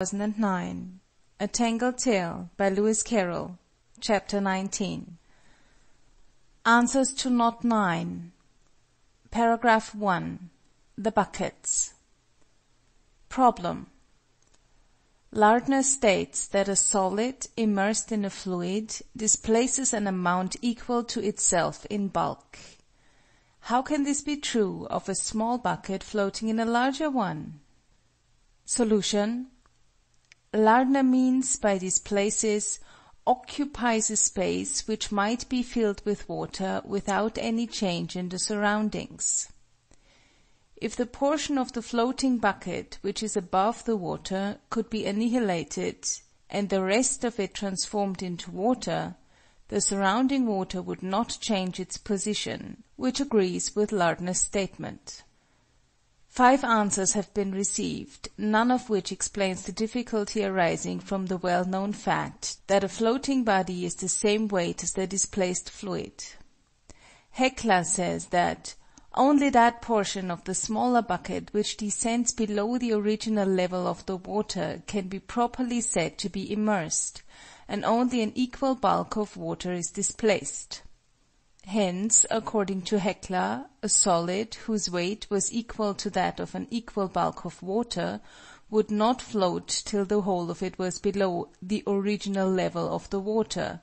2009. A Tangled Tale by Lewis Carroll. Chapter 19. Answers to Knot 9. Paragraph 1. The Buckets. Problem. Lardner states that a solid, immersed in a fluid, displaces an amount equal to itself in bulk. How can this be true of a small bucket floating in a larger one? Solution. Lardner means by displaces occupies a space which might be filled with water without any change in the surroundings. If the portion of the floating bucket which is above the water could be annihilated and the rest of it transformed into water, the surrounding water would not change its position, which agrees with Lardner's statement. 5 answers have been received, none of which explains the difficulty arising from the well-known fact that a floating body is the same weight as the displaced fluid. Heckler says that only that portion of the smaller bucket which descends below the original level of the water can be properly said to be immersed, and only an equal bulk of water is displaced. Hence, according to Heckler, a solid whose weight was equal to that of an equal bulk of water would not float till the whole of it was below the original level of the water,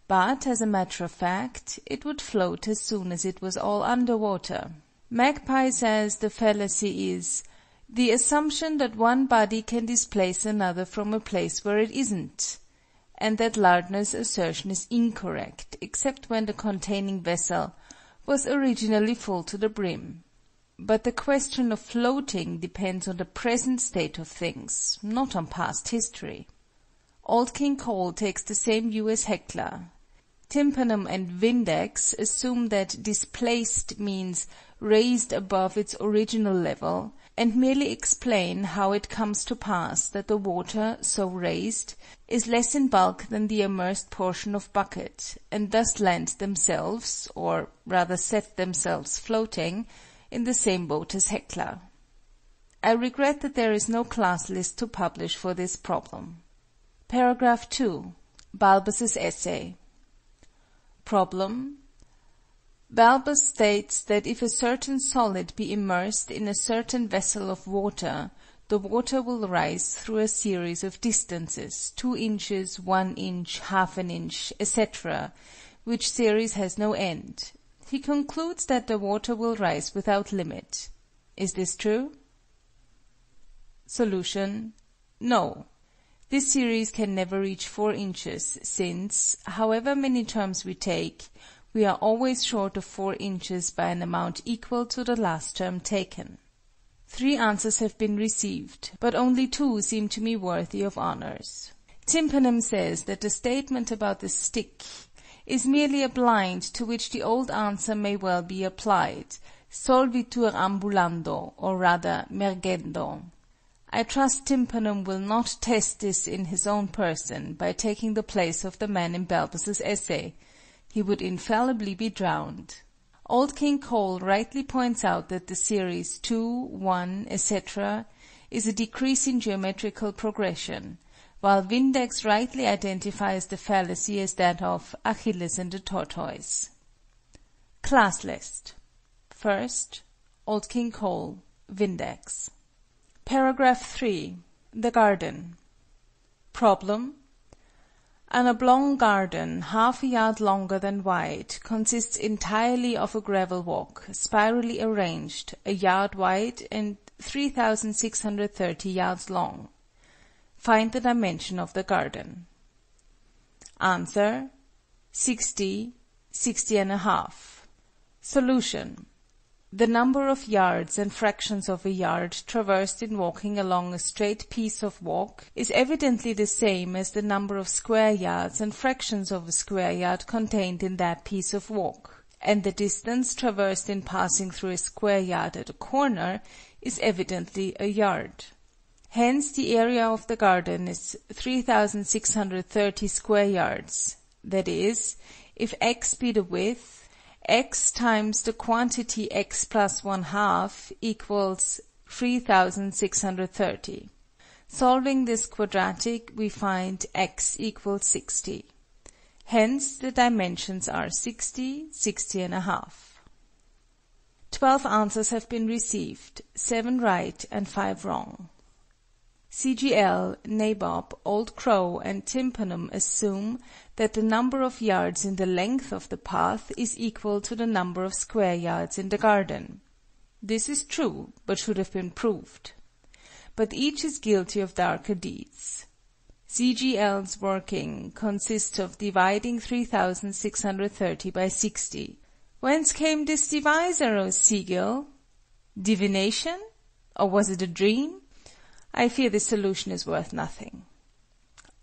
but, as a matter of fact, it would float as soon as it was all under water. Magpie says the fallacy is the assumption that one body can displace another from a place where it isn't, and that Lardner's assertion is incorrect, except when the containing vessel was originally full to the brim. But the question of floating depends on the present state of things, not on past history. Old King Cole takes the same view as Heckler. Tympanum and Vindex assume that displaced means raised above its original level, and merely explain how it comes to pass that the water, so raised, is less in bulk than the immersed portion of bucket, and thus land themselves, or rather set themselves floating, in the same boat as Heckler. I regret that there is no class list to publish for this problem. Paragraph 2. Balbus's essay. Problem. Balbus states that if a certain solid be immersed in a certain vessel of water, the water will rise through a series of distances, 2 inches, 1 inch, half an inch, etc., which series has no end. He concludes that the water will rise without limit. Is this true? Solution. No. This series can never reach 4 inches, since, however many terms we take, we are always short of 4 inches by an amount equal to the last term taken. 3 answers have been received, but only 2 seem to me worthy of honors. Tympanum says that the statement about the stick is merely a blind to which the old answer may well be applied, solvitur ambulando, or rather mergendo. I trust Tympanum will not test this in his own person by taking the place of the man in Balbus's essay. He would infallibly be drowned. Old King Cole rightly points out that the series 2, 1, etc. is a decrease in geometrical progression, while Vindex rightly identifies the fallacy as that of Achilles and the tortoise. Class list. First, Old King Cole, Vindex. Paragraph 3. The garden. Problem. An oblong garden, half a yard longer than wide, consists entirely of a gravel walk, spirally arranged, a yard wide and 3,630 yards long. Find the dimension of the garden. Answer. 60, 60.5. Solution. The number of yards and fractions of a yard traversed in walking along a straight piece of walk is evidently the same as the number of square yards and fractions of a square yard contained in that piece of walk, and the distance traversed in passing through a square yard at a corner is evidently a yard. Hence the area of the garden is 3,630 square yards, that is, if x be the width, x times the quantity x plus 1/2 equals 3,630. Solving this quadratic, we find x equals 60. Hence, the dimensions are 60, 60.5. 12 answers have been received, 7 right and 5 wrong. CGL, Nabob, Old Crow, and Tympanum assume that the number of yards in the length of the path is equal to the number of square yards in the garden. This is true, but should have been proved. But each is guilty of darker deeds. CGL's working consists of dividing 3630 by 60. Whence came this divisor, O Siegel? Divination? Or was it a dream? I fear this solution is worth nothing.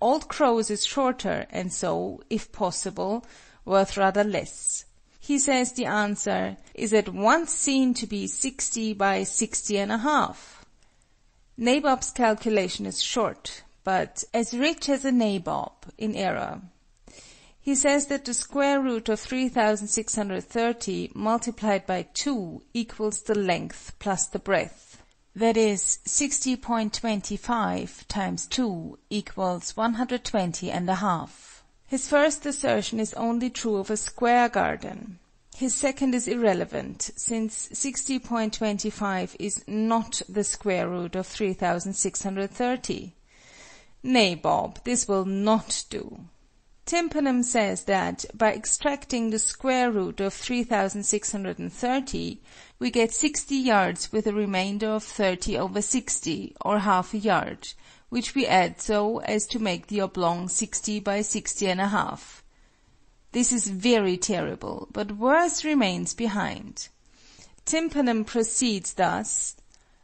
Old Crow's is shorter, and so, if possible, worth rather less. He says the answer is at once seen to be 60 by 60.5. Nabob's calculation is short, but as rich as a nabob in error. He says that the square root of 3630 multiplied by 2 equals the length plus the breadth. That is, 60.25 times 2 equals 120.5. His first assertion is only true of a square garden. His second is irrelevant, since 60.25 is not the square root of 3630. Nay, Bob, this will not do. Tympanum says that, by extracting the square root of 3630, we get 60 yards with a remainder of 30 over 60, or half a yard, which we add so as to make the oblong 60 by 60.5. This is very terrible, but worse remains behind. Tympanum proceeds thus,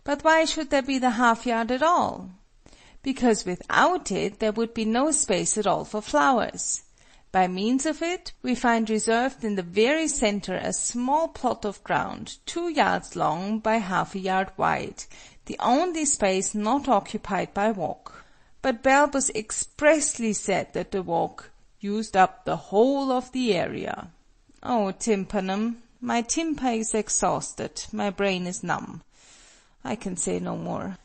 but why should there be the half yard at all? Because without it there would be no space at all for flowers. By means of it, we find reserved in the very center a small plot of ground, 2 yards long by half a yard wide, the only space not occupied by walk. But Balbus expressly said that the walk used up the whole of the area. Oh, Tympanum, my tympa is exhausted, my brain is numb. I can say no more.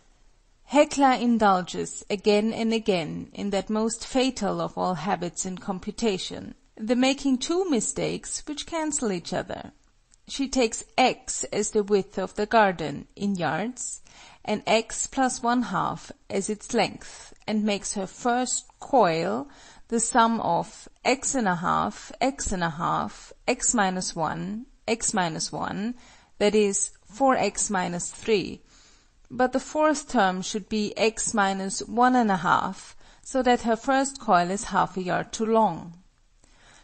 Heckler indulges again and again in that most fatal of all habits in computation, the making two mistakes which cancel each other. She takes x as the width of the garden, in yards, and x plus 1/2 as its length, and makes her first coil the sum of x and a half, x minus 1, x minus 1, that is 4x minus 3. But the fourth term should be x minus 1.5, so that her first coil is half a yard too long.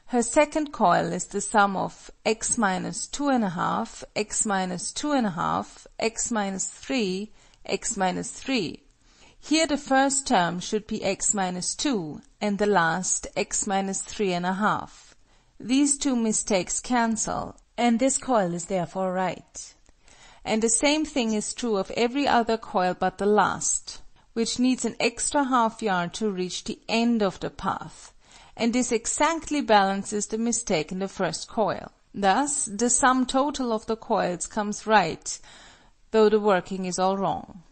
Her second coil is the sum of x minus 2.5, x minus 2.5, x minus 3, x minus 3. Here the first term should be x minus 2, and the last x minus 3.5. These two mistakes cancel, and this coil is therefore right. And the same thing is true of every other coil but the last, which needs an extra half yard to reach the end of the path, and this exactly balances the mistake in the first coil. Thus, the sum total of the coils comes right, though the working is all wrong.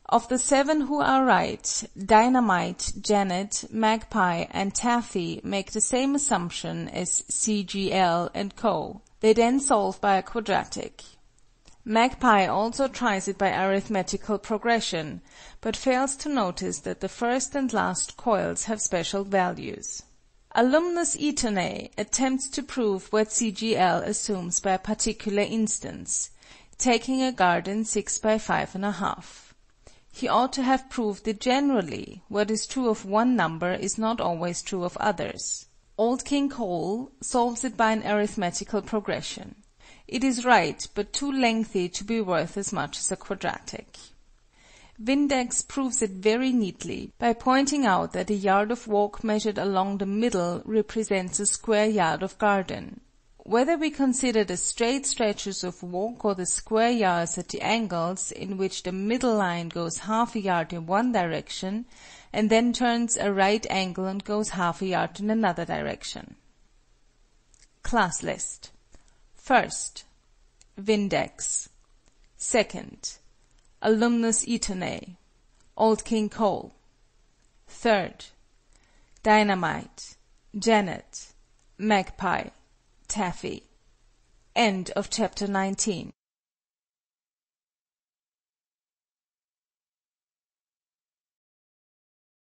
Of the 7 who are right, Dynamite, Janet, Magpie, and Taffy make the same assumption as CGL and Co. They then solve by a quadratic. Magpie also tries it by arithmetical progression, but fails to notice that the first and last coils have special values. Alumnus Eternae attempts to prove what CGL assumes by a particular instance, taking a garden 6 by 5.5. He ought to have proved it generally. What is true of one number is not always true of others. Old King Cole solves it by an arithmetical progression. It is right, but too lengthy to be worth as much as a quadratic. Vindex proves it very neatly by pointing out that a yard of walk measured along the middle represents a square yard of garden. Whether we consider the straight stretches of walk or the square yards at the angles in which the middle line goes half a yard in one direction and then turns a right angle and goes half a yard in another direction. Class list. First, Vindex. Second, Alumnus Eternae, Old King Cole. Third. Dynamite, Janet, Magpie, Taffy. End of chapter 19.